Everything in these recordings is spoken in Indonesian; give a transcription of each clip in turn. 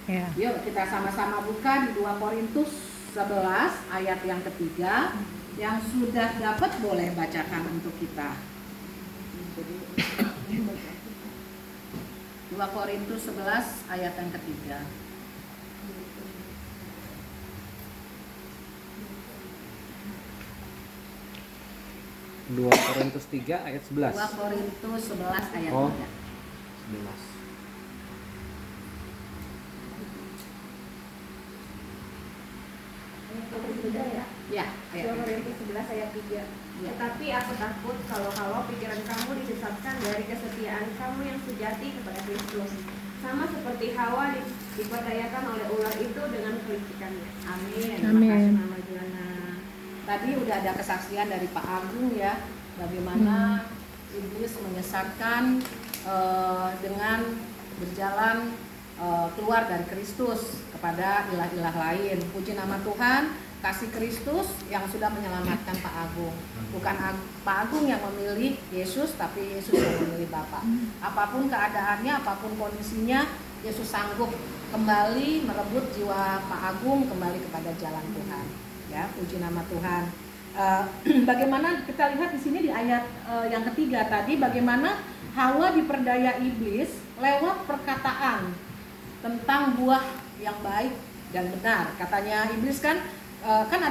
Ya. Yuk kita sama-sama buka di 2 Korintus 11 ayat yang ketiga. Yang sudah dapat boleh bacakan untuk kita. 2 Korintus 11 ayat yang ketiga. 2 Korintus 3 ayat 11. 2 Korintus 11 ayat 3. Oh, 11. Ya, ayat 2 Korintus 11 ayat 3. Ya. Tetapi aku takut kalau pikiran kamu disesatkan dari kesetiaan kamu yang sejati kepada Kristus. Sama seperti Hawa diperdayakan oleh ular itu dengan kelicikannya. Amin. Amin. Terima kasih Mama Juana. Tadi udah ada kesaksian dari Pak Agung ya, bagaimana iblis menyesatkan dengan berjalan keluar dari Kristus kepada ilah-ilah lain. Puji nama Tuhan, kasih Kristus yang sudah menyelamatkan Pak Agung. Bukan Pak Agung yang memilih Yesus, tapi Yesus yang memilih Bapak. Apapun keadaannya, apapun kondisinya, Yesus sanggup kembali merebut jiwa Pak Agung kembali kepada jalan Tuhan. Ya, puji nama Tuhan. Bagaimana kita lihat di sini di ayat yang ketiga tadi, bagaimana Hawa diperdaya iblis lewat perkataan tentang buah yang baik dan benar. Katanya iblis kan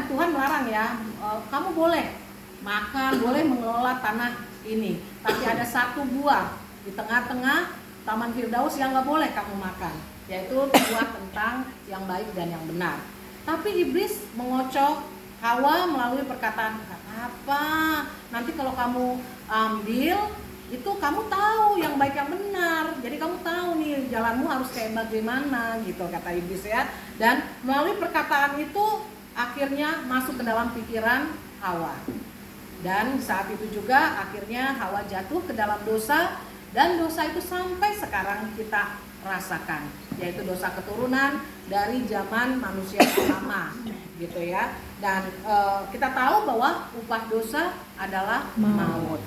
Tuhan melarang ya, kamu boleh makan, boleh mengelola tanah ini, tapi ada satu buah di tengah-tengah Taman Firdaus yang nggak boleh kamu makan, yaitu buah tentang yang baik dan yang benar. Tapi iblis mengocok Hawa melalui perkataan, "Gak apa, nanti kalau kamu ambil itu kamu tahu yang baik yang benar, jadi kamu tahu nih jalanmu harus kayak bagaimana," gitu kata iblis ya. Dan melalui perkataan itu akhirnya masuk ke dalam pikiran Hawa. Dan saat itu juga akhirnya Hawa jatuh ke dalam dosa, dan dosa itu sampai sekarang kita rasakan, yaitu dosa keturunan dari zaman manusia pertama gitu ya. Dan kita tahu bahwa upah dosa adalah maut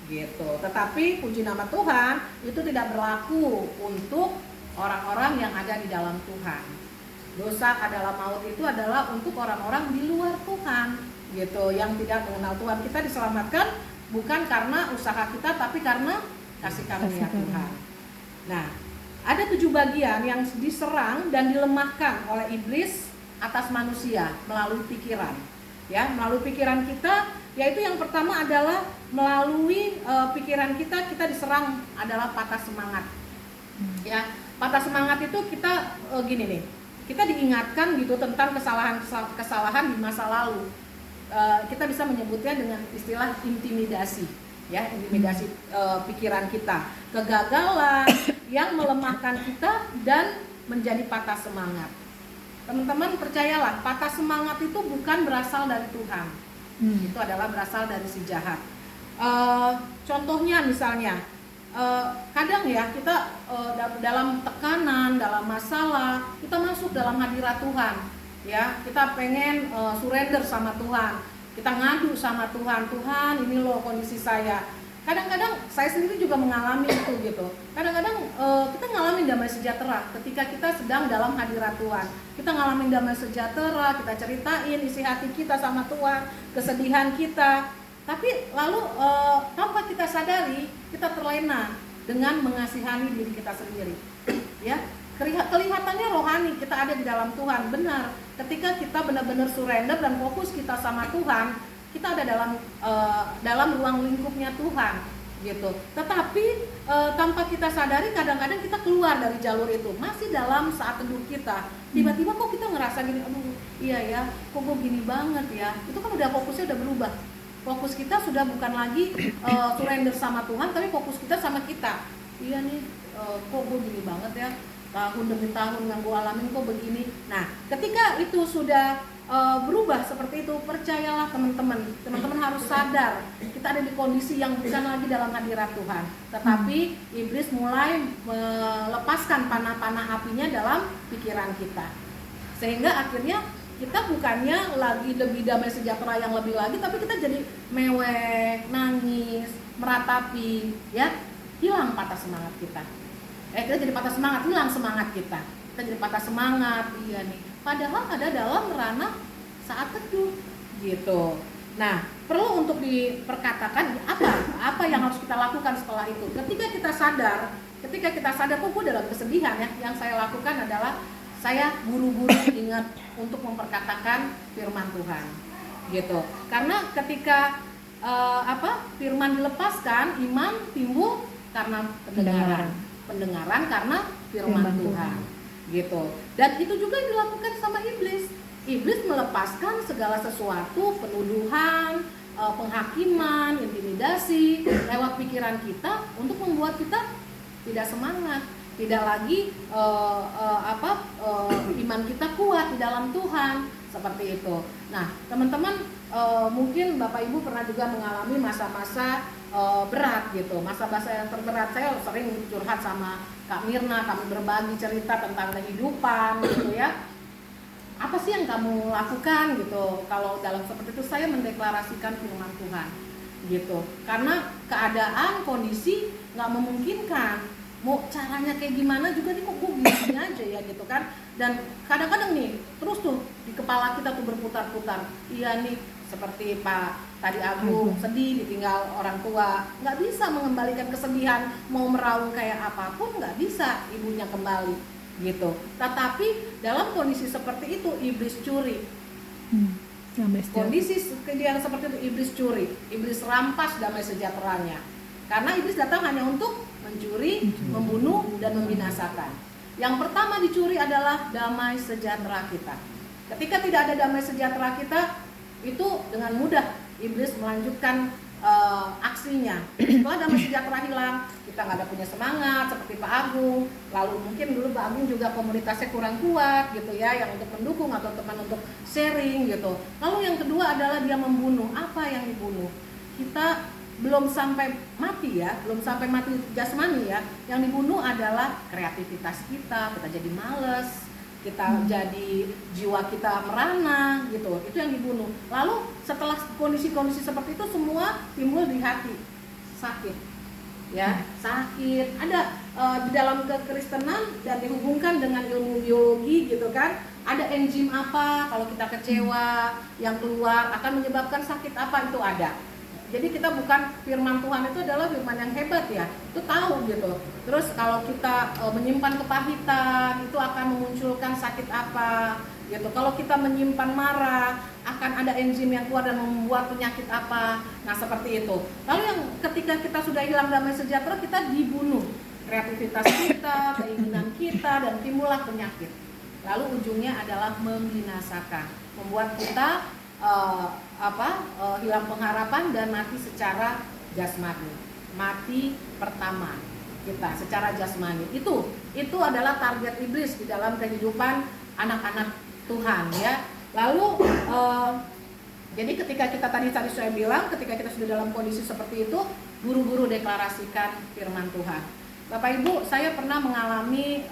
gitu. Tetapi puji nama Tuhan, itu tidak berlaku untuk orang-orang yang ada di dalam Tuhan. Dosa adalah maut itu adalah untuk orang-orang di luar Tuhan gitu, yang tidak mengenal Tuhan. Kita diselamatkan bukan karena usaha kita, tapi karena kasih karunia Tuhan. Nah, ada 7 bagian yang diserang dan dilemahkan oleh iblis atas manusia melalui pikiran. Ya, melalui pikiran kita, yaitu yang pertama adalah melalui pikiran kita diserang adalah patah semangat. Ya, patah semangat itu kita gini nih. Kita diingatkan gitu tentang kesalahan di masa lalu. Kita bisa menyebutnya dengan istilah intimidasi. Ya, intimidasi pikiran kita, kegagalan yang melemahkan kita dan menjadi patah semangat. Teman-teman percayalah, patah semangat itu bukan berasal dari Tuhan. Itu adalah berasal dari si jahat. Contohnya misalnya, kadang ya kita dalam tekanan, dalam masalah, kita masuk dalam hadirat Tuhan. Ya, kita pengen surrender sama Tuhan. Kita ngadu sama Tuhan, Tuhan ini loh kondisi saya. Kadang-kadang saya sendiri juga mengalami itu gitu. Kadang-kadang kita ngalamin damai sejahtera ketika kita sedang dalam hadirat Tuhan. Kita ngalamin damai sejahtera, kita ceritain isi hati kita sama Tuhan, kesedihan kita. Tapi lalu tanpa kita sadari, kita terlena dengan mengasihani diri kita sendiri. Ya, kelihatannya rohani, kita ada di dalam Tuhan, benar. Ketika kita benar-benar surrender dan fokus kita sama Tuhan, kita ada dalam ruang lingkupnya Tuhan, gitu. Tetapi tanpa kita sadari, kadang-kadang kita keluar dari jalur itu, masih dalam saat teduh kita. Tiba-tiba kok kita ngerasa gini, aduh, iya ya, kok gue gini banget ya. Itu kan udah fokusnya udah berubah. Fokus kita sudah bukan lagi surrender sama Tuhan, tapi fokus kita sama kita. Iya nih, kok gue gini banget ya. Tahun demi tahun yang gue alamin kok begini. Nah, ketika itu sudah berubah seperti itu, percayalah teman-teman harus sadar kita ada di kondisi yang bukan lagi dalam hadirat Tuhan, tetapi iblis mulai melepaskan panah-panah apinya dalam pikiran kita, sehingga akhirnya kita bukannya lagi lebih damai sejahtera yang lebih lagi, tapi kita jadi mewek, nangis, meratapi, ya, hilang patah semangat kita. Kita jadi patah semangat, hilang semangat kita. kita jadi patah semangat, iya nih. Padahal ada dalam ranah saat teduh gitu. Nah, perlu untuk diperkatakan apa yang harus kita lakukan setelah itu. Ketika kita sadar, kok gue dalam kesedihan ya, yang saya lakukan adalah saya buru-buru ingat untuk memperkatakan firman Tuhan, gitu. Karena ketika firman dilepaskan, iman timbul karena pendengaran karena firman Tuhan, gitu. Dan itu juga dilakukan sama iblis. Iblis melepaskan segala sesuatu, penuduhan, penghakiman, intimidasi lewat pikiran kita untuk membuat kita tidak semangat, tidak lagi iman kita kuat di dalam Tuhan, seperti itu. Nah, teman-teman, mungkin Bapak Ibu pernah juga mengalami masa-masa berat gitu, masa-masa yang terberat. Saya sering curhat sama Kak Mirna, kami berbagi cerita tentang kehidupan gitu ya. Apa sih yang kamu lakukan gitu? Kalau dalam seperti itu saya mendeklarasikan firman Tuhan gitu. Karena keadaan, kondisi nggak memungkinkan. Mau caranya kayak gimana juga nih, kok gue gini aja ya gitu kan. Dan kadang-kadang nih terus tuh di kepala kita tuh berputar-putar. Iya nih, seperti Pak tadi Agung sedih ditinggal orang tua, nggak bisa mengembalikan kesedihan, mau meraung kayak apapun nggak bisa ibunya kembali gitu. Tetapi dalam kondisi seperti itu iblis curi. Kondisi yang seperti itu iblis curi, iblis rampas damai sejahteranya. Karena iblis datang hanya untuk mencuri, membunuh, dan membinasakan. Yang pertama dicuri adalah damai sejahtera kita. Ketika tidak ada damai sejahtera kita, itu dengan mudah iblis melanjutkan aksinya. Setelah damai sejahtera hilang, kita nggak ada punya semangat seperti Pak Agung. Lalu mungkin dulu Pak Agung juga komunitasnya kurang kuat gitu ya, yang untuk mendukung atau teman untuk sharing gitu. Lalu yang kedua adalah dia membunuh. Apa yang dibunuh? Kita belum sampai mati ya, belum sampai mati jasmani ya. Yang dibunuh adalah kreativitas kita jadi males, kita jadi jiwa kita merana gitu, itu yang dibunuh. Lalu setelah kondisi-kondisi seperti itu semua timbul di hati, sakit ya, sakit. Ada di dalam kekristenan dan dihubungkan dengan ilmu biologi gitu kan, ada enzim apa kalau kita kecewa yang keluar akan menyebabkan sakit apa, itu ada. Jadi kita bukan, firman Tuhan itu adalah firman yang hebat ya, itu tahu gitu. Terus kalau kita menyimpan kepahitan, itu akan memunculkan sakit apa gitu. Kalau kita menyimpan marah, akan ada enzim yang keluar dan membuat penyakit apa. Nah seperti itu. Lalu yang ketika kita sudah hilang damai sejahtera, kita dibunuh kreativitas kita, keinginan kita, dan timbullah penyakit. Lalu ujungnya adalah membinasakan, membuat kita hilang pengharapan dan mati secara jasmani. Mati pertama kita secara jasmani. Itu adalah target iblis di dalam kehidupan anak-anak Tuhan ya. Lalu jadi ketika kita tadi saya bilang, ketika kita sudah dalam kondisi seperti itu, buru-buru deklarasikan firman Tuhan. Bapak Ibu, saya pernah mengalami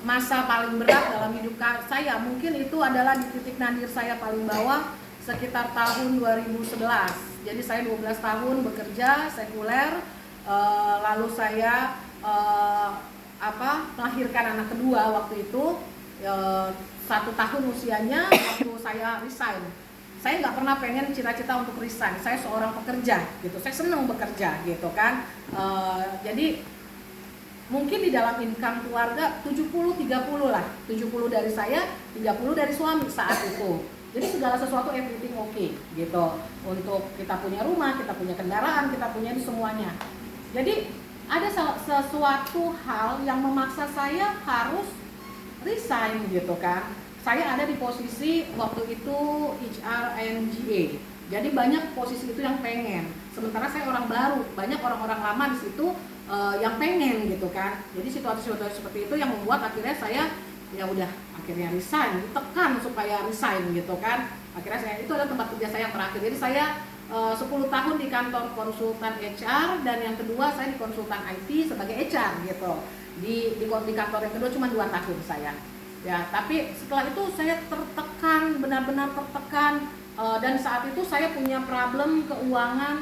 masa paling berat dalam hidup saya, mungkin itu adalah di titik nadir saya paling bawah sekitar tahun 2011. Jadi saya 12 tahun bekerja sekuler, lalu saya melahirkan anak kedua waktu itu, 1 tahun usianya waktu saya resign. Saya nggak pernah pengen cita-cita untuk resign, saya seorang pekerja gitu, saya senang bekerja gitu kan. Jadi mungkin di dalam income keluarga 70-30 lah, 70 dari saya, 30 dari suami saat itu. Jadi segala sesuatu everything okay gitu. Untuk kita punya rumah, kita punya kendaraan, kita punya semuanya. Jadi ada sesuatu hal yang memaksa saya harus resign gitu kan. Saya ada di posisi waktu itu HR and GA. Jadi banyak posisi itu yang pengen. Sementara saya orang baru, banyak orang-orang lama di situ yang pengen gitu kan. Jadi situasi-situasi seperti itu yang membuat akhirnya saya ya udah akhirnya resign, ditekan supaya resign gitu kan. Akhirnya saya, itu adalah tempat kerja saya yang terakhir. Jadi saya 10 tahun di kantor konsultan HR, dan yang kedua saya di konsultan IT sebagai HR gitu. Di kantor yang kedua cuma 2 tahun saya. Ya, tapi setelah itu saya tertekan, benar-benar tertekan, dan saat itu saya punya problem keuangan